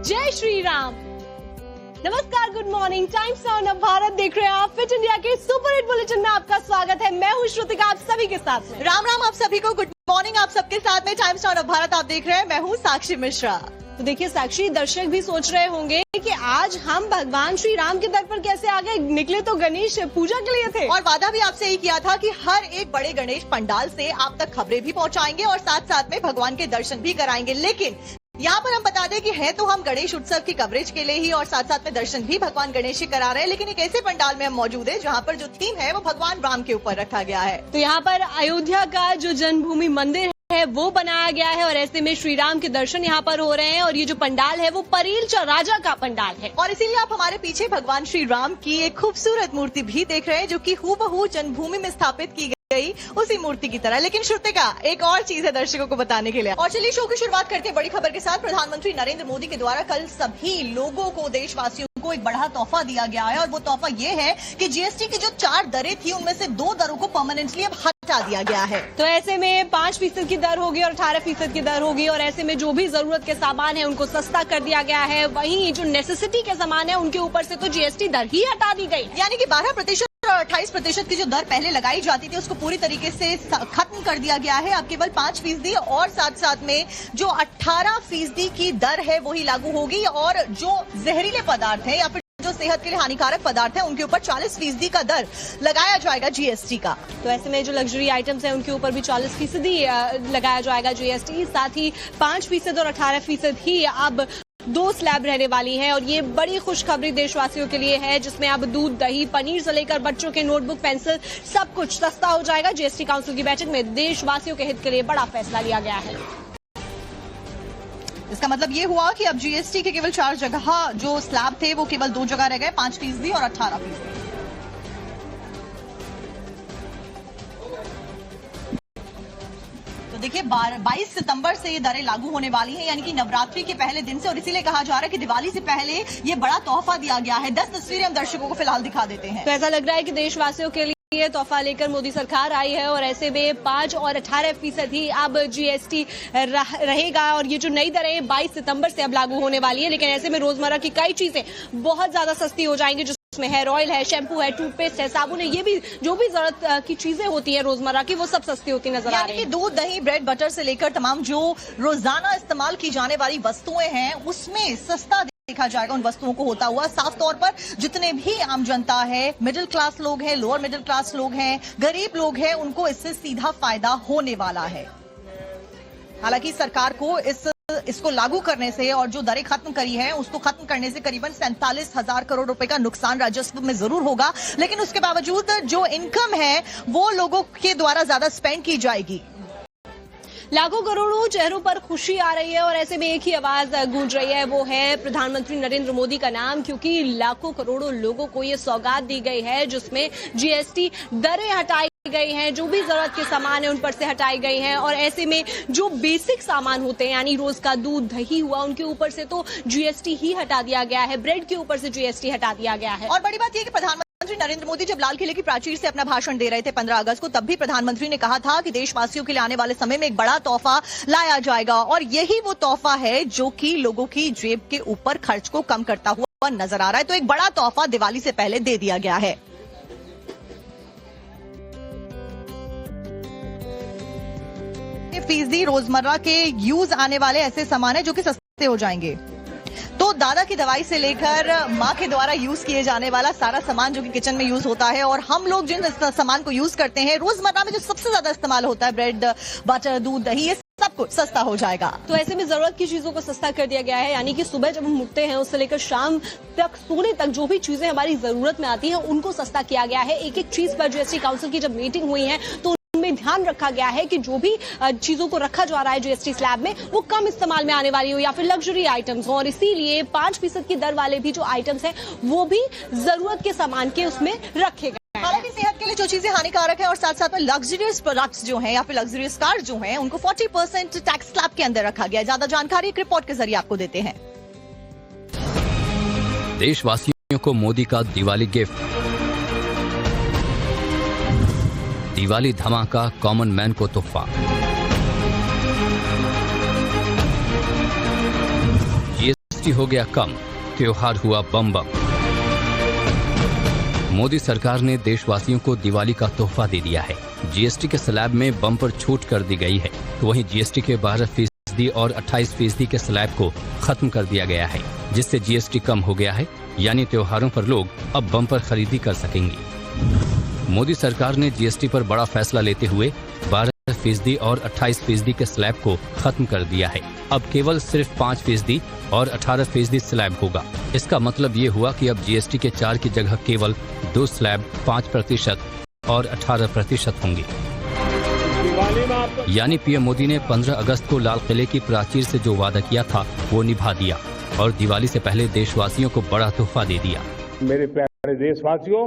जय श्री राम। नमस्कार, good morning. Times on Bharat देख रहे हैं आप। फिट इंडिया के सुपर हिट बुलेटिन में आपका स्वागत है। मैं हूं श्रुतिका, आप सभी के साथ में। राम राम आप सभी को, गुड मॉर्निंग आप सबके साथ में। टाइम्स ऑन भारत आप देख रहे हैं, मैं हूं साक्षी मिश्रा। तो देखिए साक्षी, दर्शक भी सोच रहे होंगे कि आज हम भगवान श्री राम के दर पर कैसे आ गए। निकले तो गणेश पूजा के लिए थे और वादा भी आपसे यही किया था कि हर एक बड़े गणेश पंडाल से आप तक खबरें भी पहुंचाएंगे और साथ साथ में भगवान के दर्शन भी कराएंगे। लेकिन यहाँ पर हम बता दें कि है तो हम गणेश उत्सव की कवरेज के लिए ही और साथ साथ में दर्शन भी भगवान गणेश जी करा रहे हैं, लेकिन एक ऐसे पंडाल में हम मौजूद है जहाँ पर जो थीम है वो भगवान राम के ऊपर रखा गया है। तो यहाँ पर अयोध्या का जो जन्मभूमि मंदिर है वो बनाया गया है और ऐसे में श्री राम के दर्शन यहाँ पर हो रहे हैं। और ये जो पंडाल है वो परील राजा का पंडाल है और इसीलिए आप हमारे पीछे भगवान श्री राम की एक खूबसूरत मूर्ति भी देख रहे हैं, जो कि हूबहू जन्मभूमि में स्थापित की गई उसी मूर्ति की तरह। लेकिन श्रुतिका, एक और चीज है दर्शकों को बताने के लिए। और चलिए शो की शुरुआत करते हैं बड़ी खबर के साथ। प्रधानमंत्री नरेंद्र मोदी के द्वारा कल सभी लोगों को, देशवासियों को एक बड़ा तोहफा दिया गया है और वो तोहफा ये है कि जीएसटी की जो 4 दरें थी उनमें से 2 दरों को परमानेंटली अब हटा दिया गया है। तो ऐसे में 5% की दर होगी और 18% की दर होगी और ऐसे में जो भी जरूरत के सामान है उनको सस्ता कर दिया गया है। वहीं जो नेसेसिटी के सामान है उनके ऊपर से तो जीएसटी दर ही हटा दी गई, यानी कि 12% और 28% की जो दर पहले लगाई जाती थी उसको पूरी तरीके से खत्म कर दिया गया है। अब केवल 5% और साथ साथ में जो 18% की दर है वही लागू होगी और जो जहरीले पदार्थ है या फिर जो सेहत के लिए हानिकारक पदार्थ है उनके ऊपर 40% का दर लगाया जाएगा जीएसटी का। तो ऐसे में जो लग्जरी आइटम्स हैं उनके ऊपर भी 40% लगाया जाएगा जीएसटी। साथ ही 5% और 18% ही अब 2 स्लैब रहने वाली हैं और ये बड़ी खुशखबरी देशवासियों के लिए है, जिसमें अब दूध, दही, पनीर से लेकर बच्चों के नोटबुक, पेंसिल सब कुछ सस्ता हो जाएगा। जीएसटी काउंसिल की बैठक में देशवासियों के हित के लिए बड़ा फैसला लिया गया है। इसका मतलब ये हुआ कि अब जीएसटी के केवल 4 जगह जो स्लैब थे वो केवल 2 जगह रह गए, 5% और 18%। तो देखिए 22 सितंबर से ये दरें लागू होने वाली हैं, यानी कि नवरात्रि के पहले दिन से। और इसीलिए कहा जा रहा है कि दिवाली से पहले ये बड़ा तोहफा दिया गया है। 10 तस्वीरें हम दर्शकों को फिलहाल दिखा देते हैं। तो ऐसा लग रहा है कि देशवासियों के लिए ये तोहफा लेकर मोदी सरकार आई है और ऐसे में 5 और 18% ही अब जीएसटी रहेगा और ये जो नई दरें 22 सितंबर से अब लागू होने वाली है। लेकिन ऐसे में रोजमर्रा की कई चीजें बहुत ज्यादा सस्ती हो जाएंगी, जिसमें हेयर ऑयल है, शैम्पू है, टूथपेस्ट है, साबुन है, ये भी जो भी जरूरत की चीजें होती हैं रोजमर्रा की वो सब सस्ती होती नजर आ रही है। दूध, दही, ब्रेड, बटर से लेकर तमाम जो रोजाना इस्तेमाल की जाने वाली वस्तुएं हैं उसमें सस्ता देखा जाएगा उन वस्तुओं को होता हुआ। साफ तौर पर जितने भी आम जनता है, मिडिल क्लास लोग हैं, लोअर मिडिल क्लास लोग हैं, गरीब लोग हैं, उनको इससे सीधा फायदा होने वाला है। हालांकि सरकार को इसको लागू करने से और जो दरें खत्म करी है उसको खत्म करने से करीबन 47,000 करोड़ रुपए का नुकसान राजस्व में जरूर होगा, लेकिन उसके बावजूद जो इनकम है वो लोगों के द्वारा ज्यादा स्पेंड की जाएगी। लाखों करोड़ों चेहरों पर खुशी आ रही है और ऐसे में एक ही आवाज गूंज रही है, वो है प्रधानमंत्री नरेंद्र मोदी का नाम, क्योंकि लाखों करोड़ों लोगों को ये सौगात दी गई है जिसमें जीएसटी दरें हटाई गई हैं, जो भी जरूरत के सामान है उन पर से हटाई गई हैं और ऐसे में जो बेसिक सामान होते हैं यानी रोज का दूध, दही हुआ, उनके ऊपर से तो जीएसटी ही हटा दिया गया है, ब्रेड के ऊपर से जीएसटी हटा दिया गया है। और बड़ी बात यह कि प्रधानमंत्री नरेंद्र मोदी जब लाल किले की प्राचीर से अपना भाषण दे रहे थे 15 अगस्त को, तब भी प्रधानमंत्री ने कहा था कि देशवासियों के लिए आने वाले समय में एक बड़ा तोहफा लाया जाएगा और यही वो तोहफा है जो कि लोगों की जेब के ऊपर खर्च को कम करता हुआ नजर आ रहा है। तो एक बड़ा तोहफा दिवाली से पहले दे दिया गया है। फीसदी रोजमर्रा के यूज आने वाले ऐसे सामान है जो कि सस्ते हो जाएंगे। तो दादा की दवाई से लेकर माँ के द्वारा यूज किए जाने वाला सारा सामान जो कि किचन में यूज होता है और हम लोग जिन सामान को यूज करते हैं रोजमर्रा में जो सबसे ज्यादा इस्तेमाल होता है, ब्रेड, बटर, दूध, दही, ये सब कुछ सस्ता हो जाएगा। तो ऐसे में जरूरत की चीजों को सस्ता कर दिया गया है, यानी कि सुबह जब हम उठते हैं उससे लेकर शाम तक, सोने तक जो भी चीजें हमारी जरूरत में आती हैं उनको सस्ता किया गया है। एक एक चीज पर जीएसटी काउंसिल की जब मीटिंग हुई है तो में ध्यान रखा गया है कि जो भी चीजों को रखा जा रहा है जीएसटी स्लैब में वो कम इस्तेमाल में आने वाली हो या फिर लग्जरी आइटम्स हो और इसीलिए 5% की दर वाले भी जो आइटम्स हैं वो भी जरूरत के सामान के उसमें रखे गए। हालांकि सेहत के लिए जो चीजें हानिकारक है और साथ साथ में लग्जरियस प्रोडक्ट्स जो हैं या फिर लग्जरियस कार्स जो हैं उनको 40% टैक्स स्लैब के अंदर रखा गया है। ज्यादा जानकारी एक रिपोर्ट के जरिए आपको देते हैं। देशवासियों को मोदी का दिवाली गिफ्ट। दिवाली धमाका कॉमन मैन को तोहफा। जीएसटी हो गया कम, त्योहार हुआ बम बम। मोदी सरकार ने देशवासियों को दिवाली का तोहफा दे दिया है। जीएसटी के स्लैब में बम्पर छूट कर दी गई है, तो वहीं जीएसटी के 12% और 28% के स्लैब को खत्म कर दिया गया है, जिससे जीएसटी कम हो गया है। यानी त्योहारों पर लोग अब बम्पर खरीदी कर सकेंगे। मोदी सरकार ने जीएसटी पर बड़ा फैसला लेते हुए 12% और 28% के स्लैब को खत्म कर दिया है। अब केवल सिर्फ 5% और 18% स्लैब होगा। इसका मतलब ये हुआ कि अब जीएसटी के 4 की जगह केवल 2 स्लैब 5% और 18% होंगे। यानी पीएम मोदी ने 15 अगस्त को लाल किले की प्राचीर से जो वादा किया था वो निभा दिया और दिवाली से पहले देशवासियों को बड़ा तोहफा दे दिया। मेरे प्यारे देशवासियों,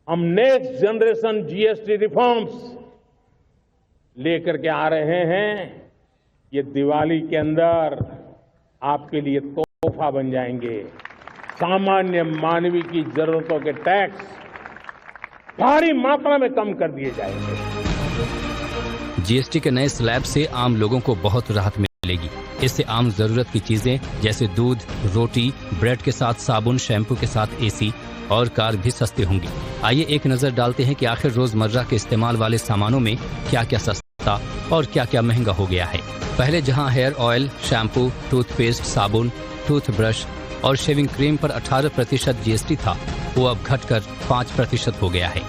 हम नेक्स्ट जनरेशन जीएसटी रिफॉर्म्स लेकर के आ रहे हैं। ये दिवाली के अंदर आपके लिए तोहफा बन जाएंगे। सामान्य मानवीय की जरूरतों के टैक्स भारी मात्रा में कम कर दिए जाएंगे। जीएसटी के नए स्लैब से आम लोगों को बहुत राहत मिलेगी। इससे आम जरूरत की चीजें जैसे दूध, रोटी, ब्रेड के साथ साबुन, शैम्पू के साथ एसी और कार भी सस्ते होंगी। आइए एक नजर डालते हैं कि आखिर रोजमर्रा के इस्तेमाल वाले सामानों में क्या क्या सस्ता और क्या क्या महंगा हो गया है। पहले जहां हेयर ऑयल, शैम्पू, टूथपेस्ट, साबुन, टूथब्रश और शेविंग क्रीम पर 18% जीएसटी था, वो अब घटकर 5% हो गया है।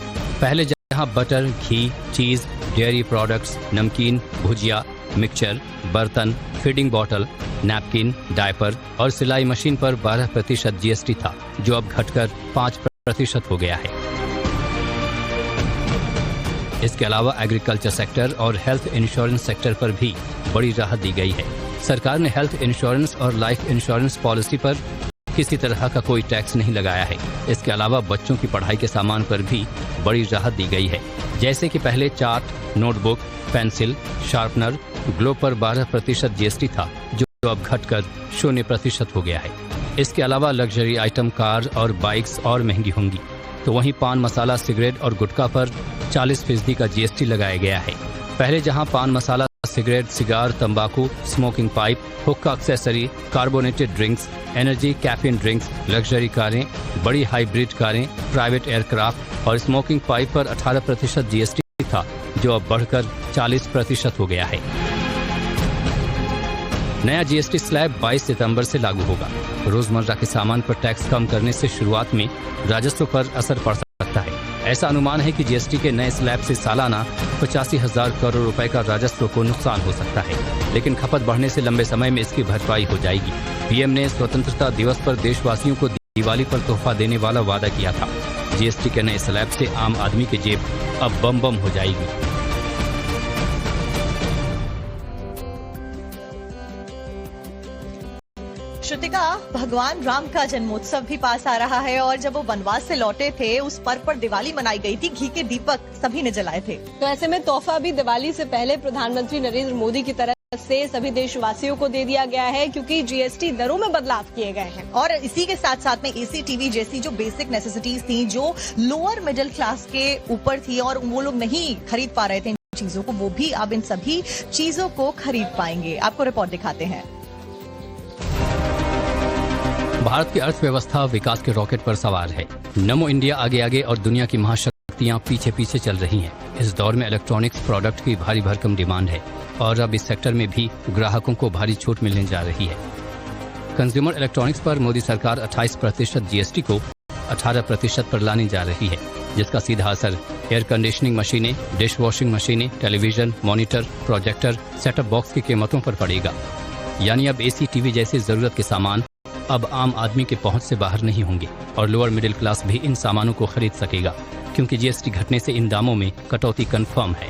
पहले जहां बटर, घी, चीज, डेयरी प्रोडक्ट्स, नमकीन, भुजिया, मिक्सचर, बर्तन, फीडिंग बॉटल, नैपकिन, डायपर और सिलाई मशीन पर 12% जीएसटी था, जो अब घटकर 5% हो गया है। इसके अलावा एग्रीकल्चर सेक्टर और हेल्थ इंश्योरेंस सेक्टर पर भी बड़ी राहत दी गई है। सरकार ने हेल्थ इंश्योरेंस और लाइफ इंश्योरेंस पॉलिसी पर किसी तरह का कोई टैक्स नहीं लगाया है। इसके अलावा बच्चों की पढ़ाई के सामान पर भी बड़ी राहत दी गई है, जैसे कि पहले chart, notebook, pencil, sharpener, glow पर 12% जीएसटी था, जो अब घटकर 0% हो गया है। इसके अलावा लग्जरी आइटम, कार और बाइक्स और महंगी होंगी। तो वहीं पान मसाला, सिगरेट और गुटखा पर 40% का जीएसटी लगाया गया है। पहले जहां पान मसाला, सिगरेट, सिगार, तंबाकू, स्मोकिंग पाइप, हुक्का accessory, carbonated drinks, energy, caffeine drinks, luxury कारें, बड़ी हाइब्रिड कारें, प्राइवेट एयरक्राफ्ट और स्मोकिंग पाइप पर 18% जीएसटी था, जो अब बढ़कर 40% हो गया है। नया जीएसटी स्लैब 22 सितंबर से लागू होगा। रोजमर्रा के सामान पर टैक्स कम करने से शुरुआत में राजस्व पर असर पड़ सकता है। ऐसा अनुमान है कि जीएसटी के नए स्लैब से सालाना 85,000 करोड़ रुपए का राजस्व को नुकसान हो सकता है, लेकिन खपत बढ़ने से लंबे समय में इसकी भरपाई हो जाएगी। पीएम ने स्वतंत्रता दिवस पर देशवासियों को दिवाली पर तोहफा देने वाला वादा किया था। जीएसटी के नए स्लैब से आम आदमी की जेब अब बम बम हो जाएगी। श्रुतिका, भगवान राम का जन्मोत्सव भी पास आ रहा है और जब वो वनवास से लौटे थे उस पर्व पर दिवाली मनाई गई थी। घी के दीपक सभी ने जलाए थे। तो ऐसे में तोहफा भी दिवाली से पहले प्रधानमंत्री नरेंद्र मोदी की तरफ से सभी देशवासियों को दे दिया गया है, क्योंकि जीएसटी दरों में बदलाव किए गए हैं। और इसी के साथ साथ में एसी, टीवी जैसी जो बेसिक नेसेसिटीज थी, जो लोअर मिडिल क्लास के ऊपर थी और वो लोग नहीं खरीद पा रहे थे इन चीजों को, वो भी अब इन सभी चीजों को खरीद पाएंगे। आपको रिपोर्ट दिखाते हैं। भारत की अर्थव्यवस्था विकास के रॉकेट पर सवार है। नमो इंडिया आगे आगे और दुनिया की महाशक्तियां पीछे पीछे चल रही हैं। इस दौर में इलेक्ट्रॉनिक्स प्रोडक्ट की भारी भरकम डिमांड है और अब इस सेक्टर में भी ग्राहकों को भारी छूट मिलने जा रही है। कंज्यूमर इलेक्ट्रॉनिक्स पर मोदी सरकार 28% जीएसटी को 18% पर लाने जा रही है, जिसका सीधा असर एयर कंडीशनिंग मशीनें, डिश वॉशिंग मशीनें, television, monitor, projector, setup box की कीमतों पर पड़ेगा। यानी अब एसी, टीवी जैसे जरूरत के सामान अब आम आदमी के पहुंच से बाहर नहीं होंगे और लोअर मिडिल क्लास भी इन सामानों को खरीद सकेगा, क्योंकि जीएसटी घटने से इन दामों में कटौती कंफर्म है।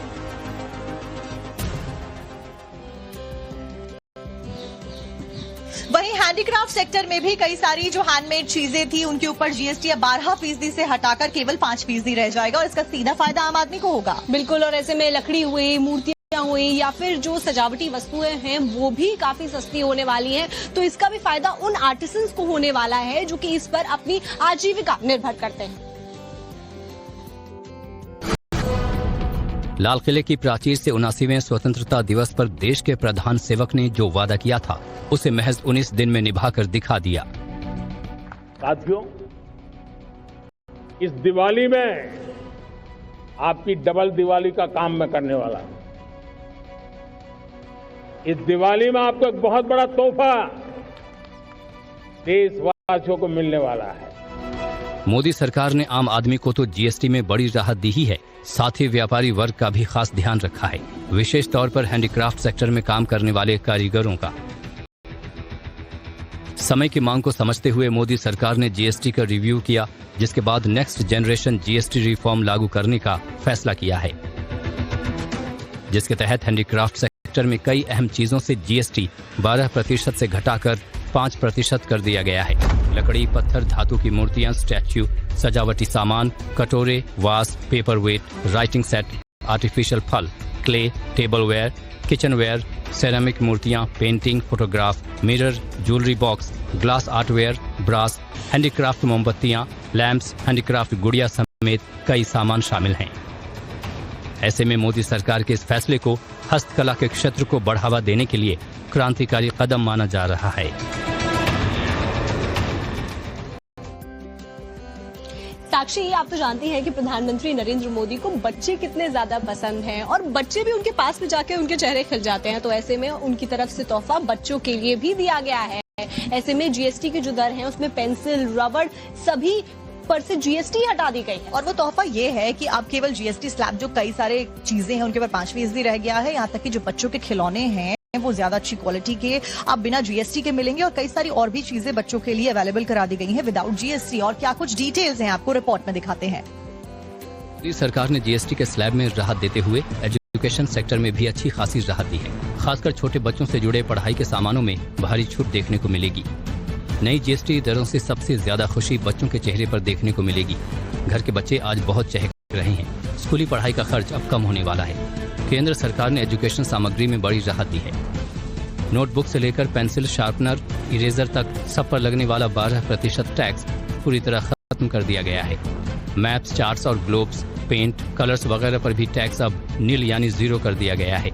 वहीं हैंडीक्राफ्ट सेक्टर में भी कई सारी जो हैंडमेड चीजें थी उनके ऊपर जीएसटी अब 12% से हटाकर केवल 5% रह जाएगा और इसका सीधा फायदा आम आदमी को होगा। बिल्कुल, और ऐसे में लकड़ी हुई, मूर्तियां हुई या फिर जो सजावटी वस्तुएं हैं वो भी काफी सस्ती होने वाली हैं। तो इसका भी फायदा उन आर्टिसंस को होने वाला है जो कि इस पर अपनी आजीविका निर्भर करते हैं। लाल किले की प्राचीर से 79वें स्वतंत्रता दिवस पर देश के प्रधान सेवक ने जो वादा किया था उसे महज 19 दिन में निभाकर दिखा दिया। साथियों, इस दिवाली में आपकी डबल दिवाली का काम मैं करने वाला हूं। इस दिवाली में आपको एक बहुत बड़ा तोहफा देशवासियों को मिलने वाला है। मोदी सरकार ने आम आदमी को तो जीएसटी में बड़ी राहत दी ही है, साथ ही व्यापारी वर्ग का भी खास ध्यान रखा है, विशेष तौर पर हैंडीक्राफ्ट सेक्टर में काम करने वाले कारीगरों का। समय की मांग को समझते हुए मोदी सरकार ने जीएसटी का रिव्यू किया, जिसके बाद नेक्स्ट जनरेशन जीएसटी रिफॉर्म लागू करने का फैसला किया है, जिसके तहत हैंडीक्राफ्ट सेक्टर में कई अहम चीजों से जीएसटी 12% से घटाकर 5% कर दिया गया है। लकड़ी, पत्थर, धातु की मूर्तियां, स्टैच्यू, सजावटी सामान, कटोरे, vase, paperweight, writing set, artificial फल, क्ले, टेबलवेयर, किचनवेयर, सेरामिक मूर्तियां, painting, photograph, mirror, jewellery box, glass artware, brass, handicraft मोमबत्तियां, लैंप्स, हैंडीक्राफ्ट गुड़िया समेत कई सामान शामिल हैं। ऐसे में मोदी सरकार के इस फैसले को हस्तकला के क्षेत्र को बढ़ावा देने के लिए क्रांतिकारी कदम माना जा रहा है। साक्षी, आप तो जानती हैं कि प्रधानमंत्री नरेंद्र मोदी को बच्चे कितने ज्यादा पसंद हैं और बच्चे भी उनके पास में जाके उनके चेहरे खिल जाते हैं, तो ऐसे में उनकी तरफ से तोहफा बच्चों के लिए भी दिया गया है। ऐसे में जीएसटी की जो दर है उसमें पेंसिल, रबड़ सभी पर से जीएसटी हटा दी गई है। और वो तोहफा ये है कि आप केवल जीएसटी स्लैब जो कई सारे चीजें हैं उनके ऊपर 5% रह गया है, यहाँ तक कि जो बच्चों के खिलौने हैं वो ज्यादा अच्छी क्वालिटी के आप बिना जीएसटी के मिलेंगे और कई सारी और भी चीजें बच्चों के लिए अवेलेबल करा दी गई हैं विदाउट जीएसटी। और क्या कुछ डिटेल्स हैं आपको रिपोर्ट में दिखाते हैं। सरकार ने जीएसटी के स्लैब में राहत देते हुए एजुकेशन सेक्टर में भी अच्छी खासी राहत दी है। खासकर छोटे बच्चों से जुड़े पढ़ाई के सामानों में भारी छूट देखने को मिलेगी। नई जीएसटी दरों से सबसे ज्यादा खुशी बच्चों के चेहरे पर देखने को मिलेगी। घर के बच्चे आज बहुत चहक रहे हैं। स्कूली पढ़ाई का खर्च अब कम होने वाला है। केंद्र सरकार ने एजुकेशन सामग्री में बड़ी राहत दी है। नोटबुक से लेकर पेंसिल, शार्पनर, इरेजर तक सब पर लगने वाला 12% टैक्स पूरी तरह खत्म कर दिया गया है। मैप्स, चार्ट्स और ग्लोब्स, पेंट, कलर्स वगैरह पर भी टैक्स अब नील यानी 0 कर दिया गया है।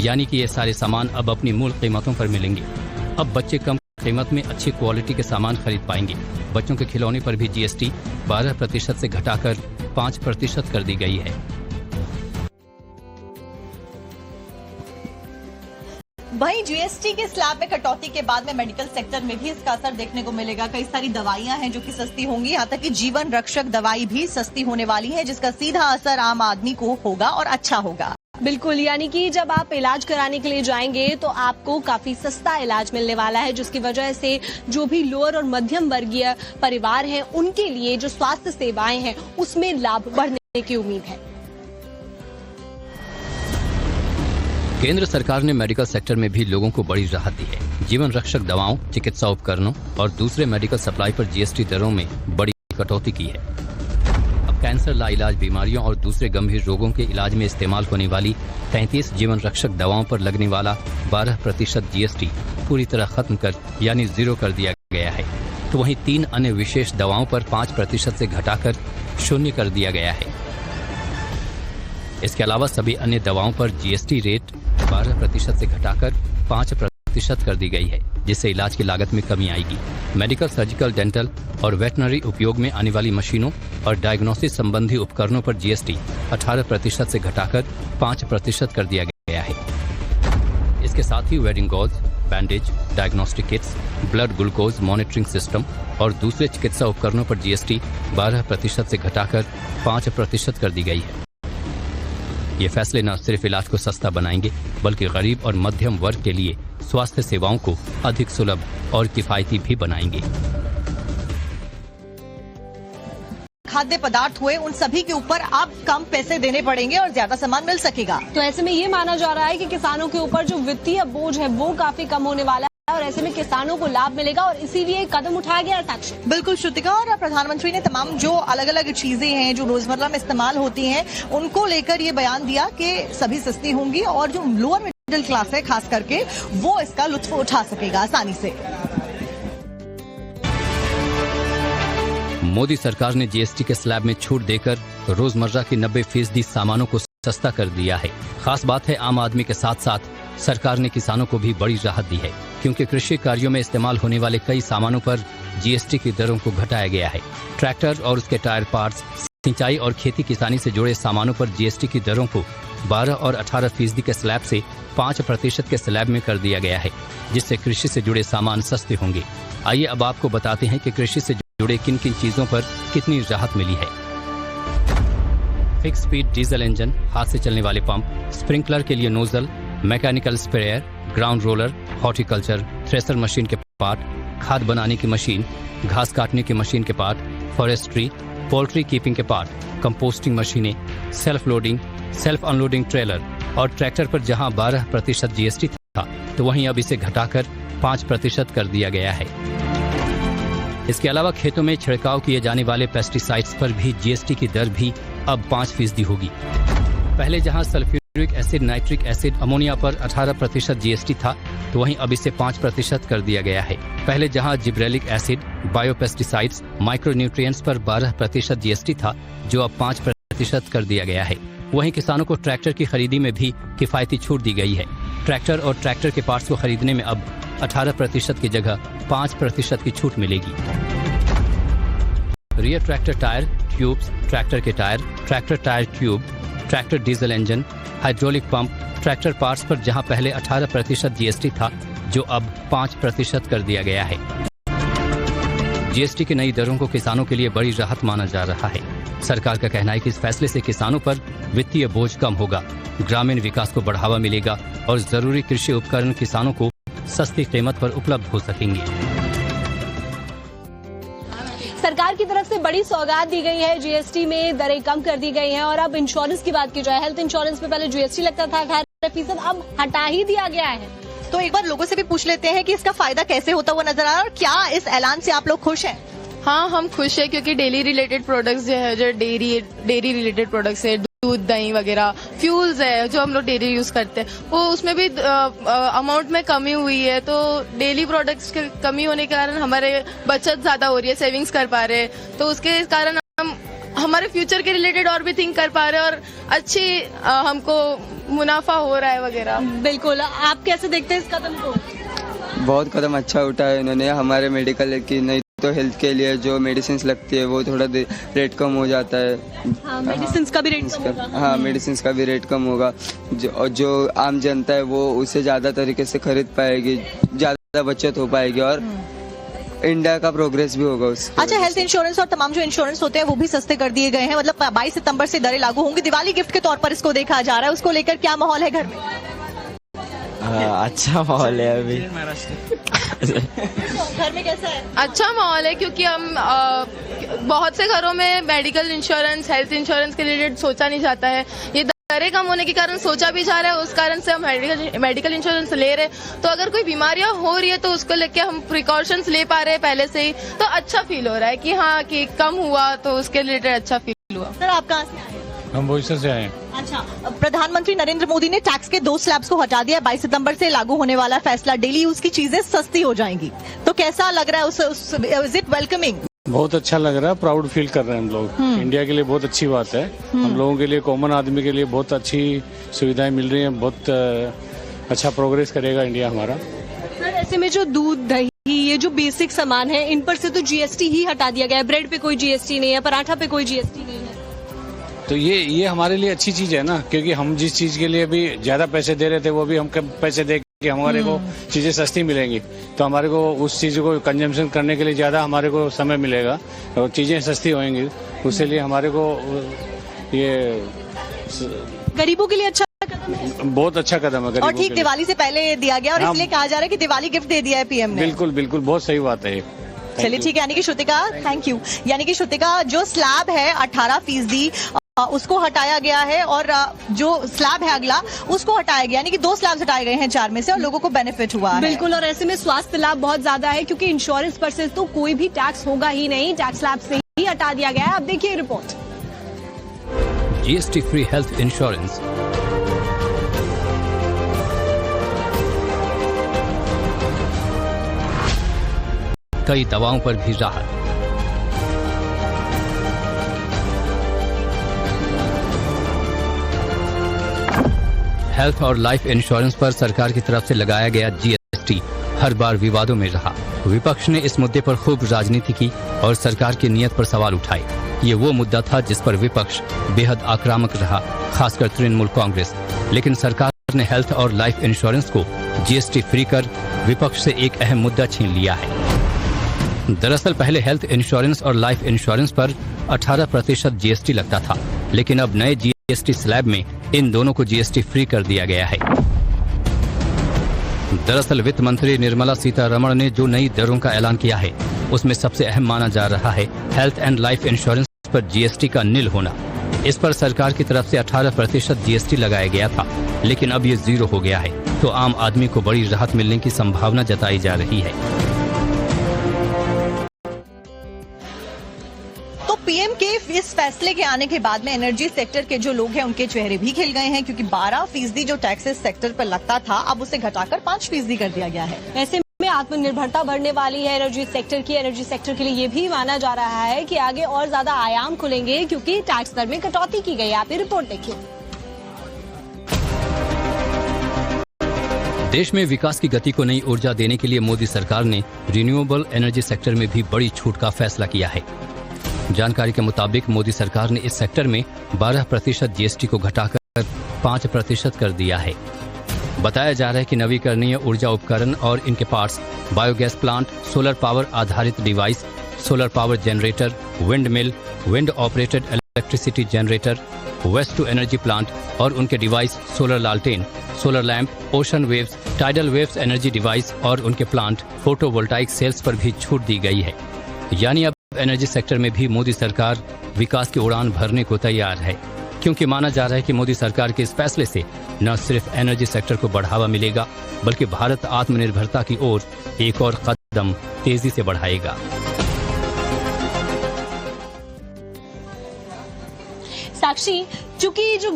यानी कि ये सारे सामान अब अपनी मूल कीमतों पर मिलेंगे। अब बच्चे कम कीमत में अच्छी क्वालिटी के सामान खरीद पाएंगे। बच्चों के खिलौने पर भी जीएसटी 12% से घटाकर 5% कर दी गई है। वहीं जीएसटी के स्लैब में कटौती के बाद में मेडिकल सेक्टर में भी इसका असर देखने को मिलेगा। कई सारी दवाइयां हैं जो कि सस्ती होंगी, यहाँ तक कि जीवन रक्षक दवाई भी सस्ती होने वाली है, जिसका सीधा असर आम आदमी को होगा और अच्छा होगा। बिल्कुल, यानी कि जब आप इलाज कराने के लिए जाएंगे तो आपको काफी सस्ता इलाज मिलने वाला है, जिसकी वजह से जो भी लोअर और मध्यम वर्गीय परिवार हैं उनके लिए जो स्वास्थ्य सेवाएं हैं उसमें लाभ बढ़ने की उम्मीद है। केंद्र सरकार ने मेडिकल सेक्टर में भी लोगों को बड़ी राहत दी है। जीवन रक्षक दवाओं, चिकित्सा उपकरणों और दूसरे मेडिकल सप्लाई पर जीएसटी दरों में बड़ी कटौती की है। अब कैंसर, लाइलाज बीमारियों और दूसरे गंभीर रोगों के इलाज में इस्तेमाल होने वाली 33 जीवन रक्षक दवाओं पर लगने वाला 12% जीएसटी पूरी तरह खत्म कर यानी 0 कर दिया गया है। तो वहीं 3 अन्य विशेष दवाओं पर 5% से घटाकर 0 कर दिया गया है। इसके अलावा सभी अन्य दवाओं पर जीएसटी रेट 12% से घटाकर 5% कर दी गई है, जिससे इलाज की लागत में कमी आएगी। मेडिकल, सर्जिकल, डेंटल और वेटनरी उपयोग में आने वाली मशीनों और डायग्नोसिस संबंधी उपकरणों पर जीएसटी 18% से घटाकर 5% कर दिया गया है। इसके साथ ही wadding gauze, bandage, diagnostic kits, blood glucose monitoring system और दूसरे चिकित्सा उपकरणों पर जीएसटी 12% से घटाकर 5% कर दी गई है। ये फैसले न सिर्फ इलाज को सस्ता बनाएंगे, बल्कि गरीब और मध्यम वर्ग के लिए स्वास्थ्य सेवाओं को अधिक सुलभ और किफायती भी बनाएंगे। खाद्य पदार्थ हुए उन सभी के ऊपर अब कम पैसे देने पड़ेंगे और ज्यादा सामान मिल सकेगा। तो ऐसे में ये माना जा रहा है कि किसानों के ऊपर जो वित्तीय बोझ है वो काफी कम होने वाला है और ऐसे में किसानों को लाभ मिलेगा और इसीलिए कदम उठाया गया साक्षी। बिल्कुल श्रुतिका, और प्रधानमंत्री ने तमाम जो अलग अलग चीजें हैं जो रोजमर्रा में इस्तेमाल होती हैं उनको लेकर ये बयान दिया कि सभी सस्ती होंगी और जो लोअर मिडिल क्लास है खास करके वो इसका लुत्फ उठा सकेगा आसानी से। मोदी सरकार ने जीएसटी के स्लैब में छूट देकर रोजमर्रा की 90% सामानों को सस्ता कर दिया है। खास बात है, आम आदमी के साथ साथ सरकार ने किसानों को भी बड़ी राहत दी है, क्योंकि कृषि कार्यों में इस्तेमाल होने वाले कई सामानों पर जीएसटी की दरों को घटाया गया है। ट्रैक्टर और उसके टायर पार्ट्स, सिंचाई और खेती किसानी से जुड़े सामानों पर जीएसटी की दरों को 12 और 18% के स्लैब से 5% के स्लैब में कर दिया गया है, जिससे कृषि से जुड़े सामान सस्ते होंगे। आइए अब आपको बताते हैं कि कृषि से जुड़े किन किन चीजों पर कितनी राहत मिली है। फिक्स स्पीड डीजल इंजन, हाथ से चलने वाले पंप, स्प्रिंकलर के लिए nozzle, mechanical sprayer, ground roller, horticulture, thresher machine के पार्ट, खाद बनाने की मशीन, घास काटने की मशीन के पार्ट, फॉरेस्ट्री, पोल्ट्री कीपिंग के पार्ट, कंपोस्टिंग मशीनें, self loading, self unloading trailer और ट्रैक्टर पर जहां 12% जीएसटी था, तो वहीं अब इसे घटाकर 5% कर दिया गया है। इसके अलावा खेतों में छिड़काव किए जाने वाले पेस्टिसाइड्स पर भी जीएसटी की दर भी अब 5% होगी। पहले जहां sulphuric acid, nitric acid, ammonia पर 18% जीएसटी था, तो वहीं अब इसे 5% कर दिया गया है। पहले जहां जिब्रेलिक एसिड, बायोपेस्टिसाइड्स, माइक्रोन्यूट्रिएंट्स पर 12% जीएसटी था, जो अब 5% कर दिया गया है। वहीं किसानों को ट्रैक्टर की खरीदी में भी किफायती छूट दी गई है। ट्रैक्टर और ट्रैक्टर के पार्ट्स को खरीदने में अब 18% की जगह 5% की छूट मिलेगी। Rear tractor tyre tubes, tractor के tyre, tractor tyre tube, tractor diesel engine, hydraulic pump, tractor parts पर जहां पहले 18% जीएसटी था, जो अब 5% कर दिया गया है। जीएसटी की नई दरों को किसानों के लिए बड़ी राहत माना जा रहा है। सरकार का कहना है कि इस फैसले से किसानों पर वित्तीय बोझ कम होगा, ग्रामीण विकास को बढ़ावा मिलेगा और जरूरी कृषि उपकरण किसानों को सस्ती कीमत पर उपलब्ध हो सकेंगे। सरकार की तरफ से बड़ी सौगात दी गई है, जीएसटी में दरें कम कर दी गई हैं और अब इंश्योरेंस की बात की जाए, हेल्थ इंश्योरेंस पे पहले जीएसटी लगता था 18%, अब हटा ही दिया गया है। तो एक बार लोगों से भी पूछ लेते हैं कि इसका फायदा कैसे होता हुआ नजर आ रहा है और क्या इस ऐलान से आप लोग खुश हैं? हाँ, हम खुश है क्योंकि डेली रिलेटेड प्रोडक्ट्स जो है, जो डेयरी रिलेटेड प्रोडक्ट्स है, दूध, दही वगैरह, फ्यूल्स है जो हम लोग डेली यूज करते हैं, वो उसमें भी अमाउंट में कमी हुई है। तो डेली प्रोडक्ट्स की कमी होने के कारण हमारे बचत ज्यादा हो रही है, सेविंग्स कर पा रहे हैं, तो उसके कारण हम हमारे फ्यूचर के रिलेटेड और भी थिंक कर पा रहे हैं और अच्छी हमको मुनाफा हो रहा है वगैरह। बिल्कुल, आप कैसे देखते हैं इस कदम को? बहुत कदम अच्छा उठाया इन्होंने हमारे मेडिकल की, नहीं तो हेल्थ के लिए जो मेडिसिन लगती है वो थोड़ा रेट कम हो जाता है। हाँ, मेडिसिन का भी रेट कम होगा। हाँ, मेडिसिन का भी रेट कम होगा, जो आम जनता है वो उसे ज्यादा तरीके से खरीद पाएगी, ज्यादा बचत हो पाएगी और इंडिया का प्रोग्रेस भी होगा उससे। अच्छा, हेल्थ इंश्योरेंस और तमाम जो इंश्योरेंस होते हैं वो भी सस्ते कर दिए गए हैं, मतलब 22 सितंबर से दरें लागू होंगी। दिवाली गिफ्ट के तौर पर इसको देखा जा रहा है, उसको लेकर क्या माहौल है घर में? अच्छा माहौल है अभी। घर में कैसा है? अच्छा माहौल है क्योंकि हम बहुत से घरों में मेडिकल इंश्योरेंस, हेल्थ इंश्योरेंस के रिलेटेड सोचा नहीं जाता है। ये दरें कम होने के कारण सोचा भी जा रहा है, उस कारण से हम मेडिकल इंश्योरेंस ले रहे। तो अगर कोई बीमारियां हो रही है तो उसको लेके हम प्रिकॉशंस ले पा रहे हैं पहले से ही, तो अच्छा फील हो रहा है कि हाँ कि कम हुआ तो उसके रिलेटेड अच्छा फील हुआ। सर, आप कहाँ से आए? हम बोईसर से आए। अच्छा, प्रधानमंत्री नरेंद्र मोदी ने टैक्स के 2 स्लैब्स को हटा दिया। 22 सितंबर से लागू होने वाला फैसला, डेली यूज की चीजें सस्ती हो जाएंगी, तो कैसा लग रहा है? Is it welcoming? बहुत अच्छा लग रहा है, प्राउड फील कर रहे हैं हम लोग। इंडिया के लिए बहुत अच्छी बात है, हम लोगों के लिए, कॉमन आदमी के लिए बहुत अच्छी सुविधाएं मिल रही हैं, बहुत अच्छा प्रोग्रेस करेगा इंडिया हमारा। सर, ऐसे में जो दूध, दही, ये जो बेसिक सामान है, इन पर से तो जीएसटी ही हटा दिया गया है। ब्रेड पे कोई जीएसटी नहीं है, पराठा पे कोई जीएसटी नहीं है, तो ये हमारे लिए अच्छी चीज है ना, क्योंकि हम जिस चीज के लिए भी ज्यादा पैसे दे रहे थे वो भी हम कम पैसे दे के हमारे को चीजें सस्ती मिलेंगी, तो हमारे को उस चीज को कंजम्पशन करने के लिए ज्यादा हमारे को समय मिलेगा और चीजें सस्ती होंगी, उसके लिए हमारे को ये गरीबों के लिए अच्छा कदम है, बहुत अच्छा कदम है। और ठीक दिवाली से पहले दिया गया और इसलिए कहा जा रहा है कि दिवाली गिफ्ट दे दिया है पीएम ने। बिल्कुल बिल्कुल, बहुत सही बात है। चलिए ठीक है, यानी कि श्रुतिका, थैंक यू। यानी कि श्रुतिका, जो स्लैब है 18% उसको हटाया गया है और जो स्लैब है अगला उसको हटाया गया, यानी कि 2 स्लैब्स हटाए गए हैं 4 में से और लोगों को बेनिफिट हुआ है। बिल्कुल, और ऐसे में स्वास्थ्य लाभ बहुत ज्यादा है क्योंकि इंश्योरेंस पर से तो कोई भी टैक्स होगा ही नहीं, टैक्स स्लैब से ही हटा दिया गया है। अब देखिए report. GST free health insurance. कई दवाओं पर भी राहत। हेल्थ और लाइफ इंश्योरेंस पर सरकार की तरफ से लगाया गया जीएसटी हर बार विवादों में रहा। विपक्ष ने इस मुद्दे पर खूब राजनीति की और सरकार की नीयत पर सवाल उठाए। ये वो मुद्दा था जिस पर विपक्ष बेहद आक्रामक रहा, खासकर तृणमूल कांग्रेस। लेकिन सरकार ने हेल्थ और लाइफ इंश्योरेंस को जीएसटी फ्री कर विपक्ष से एक अहम मुद्दा छीन लिया है। दरअसल पहले हेल्थ इंश्योरेंस और लाइफ इंश्योरेंस पर 18% जीएसटी लगता था, लेकिन अब नए जीएसटी स्लैब में इन दोनों को जीएसटी फ्री कर दिया गया है। दरअसल वित्त मंत्री निर्मला सीतारमण ने जो नई दरों का ऐलान किया है, उसमें सबसे अहम माना जा रहा है हेल्थ एंड लाइफ इंश्योरेंस पर जीएसटी का निल होना। इस पर सरकार की तरफ से 18% जीएसटी लगाया गया था, लेकिन अब ये 0 हो गया है, तो आम आदमी को बड़ी राहत मिलने की संभावना जताई जा रही है। तो पीएम के इस फैसले के आने के बाद में एनर्जी सेक्टर के जो लोग हैं उनके चेहरे भी खिल गए हैं, क्योंकि 12% जो टैक्सेस सेक्टर पर लगता था अब उसे घटाकर 5% कर दिया गया है। ऐसे में आत्मनिर्भरता बढ़ने वाली है एनर्जी सेक्टर की। एनर्जी सेक्टर के लिए ये भी माना जा रहा है कि आगे और ज्यादा आयाम खुलेंगे, क्योंकि टैक्स दर में कटौती की गई। आप ये रिपोर्ट देखिए। देश में विकास की गति को नई ऊर्जा देने के लिए मोदी सरकार ने रिन्यूएबल एनर्जी सेक्टर में भी बड़ी छूट का फैसला किया है। जानकारी के मुताबिक मोदी सरकार ने इस सेक्टर में 12% जीएसटी को घटाकर 5% कर दिया है। बताया जा रहा है कि नवीकरणीय ऊर्जा उपकरण और इनके parts, biogas plant, solar power आधारित device, solar power generator, wind mill, wind operated electricity generator, waste to energy plant और उनके डिवाइस, सोलर लालटेन, solar lamp, ocean waves, tidal waves energy device और उनके प्लांट, फोटोवोल्टाइक सेल्स पर भी छूट दी गई है। यानी अब एनर्जी सेक्टर में भी मोदी सरकार विकास की उड़ान भरने को तैयार है, क्योंकि माना जा रहा है कि मोदी सरकार के इस फैसले से न सिर्फ एनर्जी सेक्टर को बढ़ावा मिलेगा, बल्कि भारत आत्मनिर्भरता की ओर एक और कदम तेजी से बढ़ाएगा। साक्षी, चूंकि जो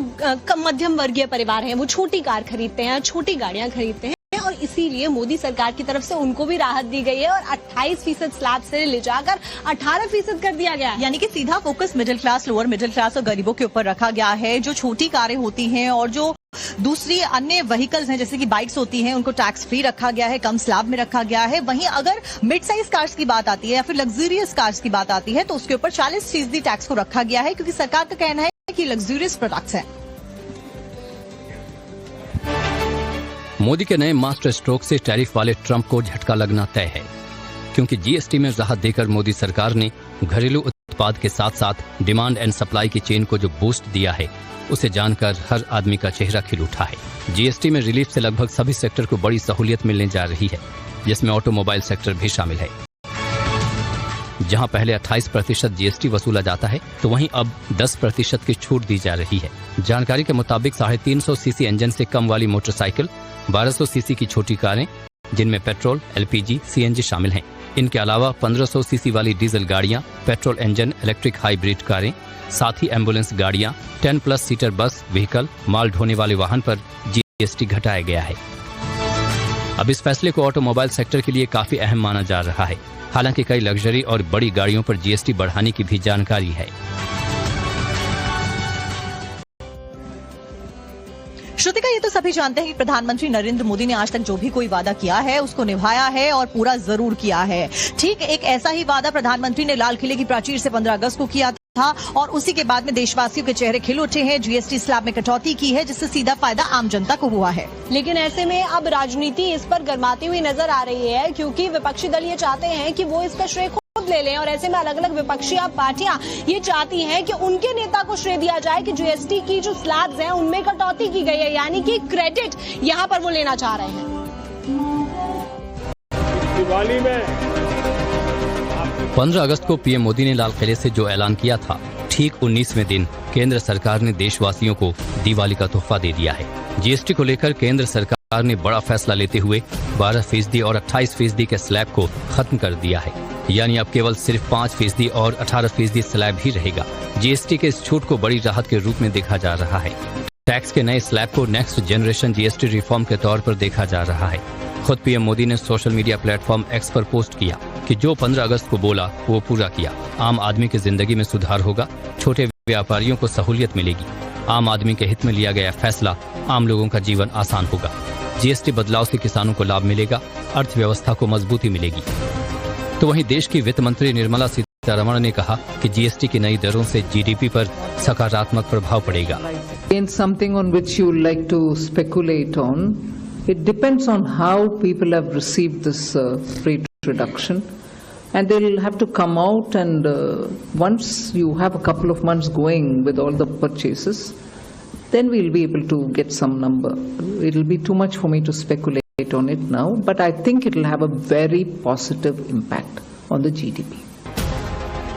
मध्यम वर्गीय परिवार हैं वो छोटी कार खरीदते हैं, छोटी गाड़ियां खरीदते हैं, और इसीलिए मोदी सरकार की तरफ से उनको भी राहत दी गई है और 28% स्लैब से ले जाकर 18% कर दिया गया है। यानी कि सीधा focus middle class, lower middle class और गरीबों के ऊपर रखा गया है। जो छोटी कारें होती हैं और जो दूसरी अन्य व्हीकल्स हैं जैसे कि बाइक्स होती हैं, उनको टैक्स फ्री रखा गया है, कम स्लैब में रखा गया है। वहीं अगर मिड साइज कार्स की बात आती है या फिर लग्जरियस कार्स की बात आती है तो उसके ऊपर 40% टैक्स को रखा गया है, क्योंकि सरकार का कहना है कि लग्जरियस प्रोडक्ट्स हैं। मोदी के नए मास्टर स्ट्रोक से टैरिफ वाले ट्रंप को झटका लगना तय है, क्योंकि जीएसटी में राहत देकर मोदी सरकार ने घरेलू उत्पाद के साथ साथ डिमांड एंड सप्लाई की चेन को जो बूस्ट दिया है, उसे जानकर हर आदमी का चेहरा खिल उठा है। जीएसटी में रिलीफ से लगभग सभी सेक्टर को बड़ी सहूलियत मिलने जा रही है, जिसमें ऑटोमोबाइल सेक्टर भी शामिल है। जहां पहले 28% जीएसटी वसूला जाता है, तो वहीं अब 10% की छूट दी जा रही है। जानकारी के मुताबिक 350 सीसी इंजन से कम वाली मोटरसाइकिल, 1200 सीसी की छोटी कारें जिनमें पेट्रोल, एलपीजी, सीएनजी शामिल हैं। इनके अलावा 1500 सीसी वाली डीजल गाड़ियां, पेट्रोल इंजन इलेक्ट्रिक हाइब्रिड कारें, साथ ही एम्बुलेंस गाड़ियां, 10+ सीटर बस व्हीकल, माल ढोने वाले वाहन पर जीएसटी घटाया गया है। अब इस फैसले को ऑटोमोबाइल सेक्टर के लिए काफी अहम माना जा रहा है। हालांकि कई लग्जरी और बड़ी गाड़ियों पर जीएसटी बढ़ाने की भी जानकारी है। श्रुतिका, ये तो सभी जानते हैं कि प्रधानमंत्री नरेंद्र मोदी ने आज तक जो भी कोई वादा किया है उसको निभाया है और पूरा जरूर किया है। ठीक एक ऐसा ही वादा प्रधानमंत्री ने लाल किले की प्राचीर से 15 अगस्त को किया था और उसी के बाद में देशवासियों के चेहरे खिल उठे हैं। जीएसटी स्लैब में कटौती की है, जिससे सीधा फायदा आम जनता को हुआ है। लेकिन ऐसे में अब राजनीति इस पर गरमाती हुई नजर आ रही है, क्योंकि विपक्षी दल ये चाहते हैं कि वो इसका श्रेय खुद ले लें, और ऐसे में अलग अलग विपक्षी पार्टियां ये चाहती हैं कि उनके नेता को श्रेय दिया जाए कि जीएसटी की जो स्लैब्स हैं उनमें कटौती की गई है, यानी कि क्रेडिट यहां पर वो लेना चाह रहे हैं। दिवाली में 15 अगस्त को पीएम मोदी ने लाल किले से जो ऐलान किया था, ठीक 19वें दिन केंद्र सरकार ने देशवासियों को दिवाली का तोहफा दे दिया है। जीएसटी को लेकर केंद्र सरकार ने बड़ा फैसला लेते हुए 12% और 28% के स्लैब को खत्म कर दिया है। यानी अब केवल सिर्फ 5% और 18% स्लैब ही रहेगा। जीएसटी के इस छूट को बड़ी राहत के रूप में देखा जा रहा है। टैक्स के नए स्लैब को नेक्स्ट जनरेशन जीएसटी रिफॉर्म के तौर पर देखा जा रहा है। खुद पीएम मोदी ने सोशल मीडिया प्लेटफॉर्म एक्स पर पोस्ट किया कि जो 15 अगस्त को बोला वो पूरा किया। आम आदमी की जिंदगी में सुधार होगा, छोटे व्यापारियों को सहूलियत मिलेगी। आम आदमी के हित में लिया गया फैसला आम लोगों का जीवन आसान होगा। जीएसटी बदलाव से किसानों को लाभ मिलेगा, अर्थव्यवस्था को मजबूती मिलेगी। तो वहीं देश की वित्त मंत्री निर्मला सीतारमण ने कहा कि जीएसटी की नई दरों से जीडीपी पर सकारात्मक प्रभाव पड़ेगा। In something on which you like to speculate on, it depends on how people have received this rate reduction, and they'll have to come out and once you have a couple of months going with all the purchases, then we'll be able to get some number. It'll be too much for me to speculate on it now, but I think it'll have a very positive impact on the GDP.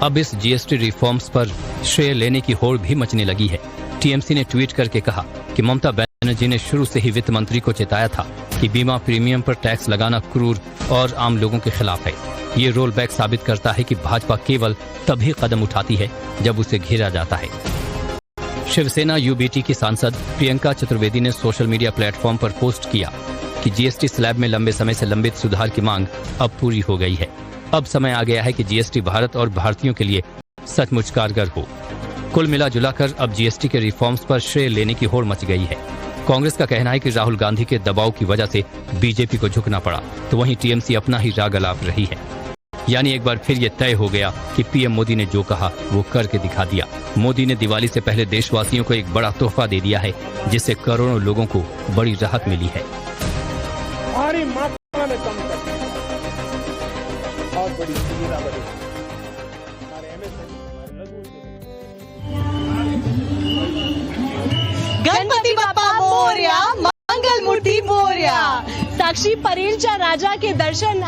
अब इस GST reforms पर श्रेय लेने की होड़ भी मचने लगी है। टीएमसी ने ट्वीट करके कहा कि ममता बनर्जी ने शुरू से ही वित्त मंत्री को चेताया था कि बीमा प्रीमियम पर टैक्स लगाना क्रूर और आम लोगों के खिलाफ है। ये रोल बैक साबित करता है कि भाजपा केवल तभी कदम उठाती है जब उसे घेरा जाता है। शिवसेना यूबीटी की सांसद प्रियंका चतुर्वेदी ने सोशल मीडिया प्लेटफॉर्म पर पोस्ट किया कि जीएसटी स्लैब में लंबे समय से लंबित सुधार की मांग अब पूरी हो गई है। अब समय आ गया है कि जीएसटी भारत और भारतीयों के लिए सचमुच कारगर हो। कुल मिला जुलाकर अब जीएसटी के रिफॉर्म्स पर श्रेय लेने की होड़ मच गई है। कांग्रेस का कहना है कि राहुल गांधी के दबाव की वजह से बीजेपी को झुकना पड़ा, तो वहीं टीएमसी अपना ही राग अलाप रही है। यानी एक बार फिर ये तय हो गया कि पीएम मोदी ने जो कहा वो करके दिखा दिया। मोदी ने दिवाली से पहले देशवासियों को एक बड़ा तोहफा दे दिया है, जिससे करोड़ों लोगों को बड़ी राहत मिली है। भारी मात्रा में कम कर दिया, बहुत बड़ी सुविधा बनी। हमारे MSME, हमारे लघु गणपति बाप्पा मोरया, मंगल मूर्ति मोरया। साक्षी परेलच्या राजा के दर्शन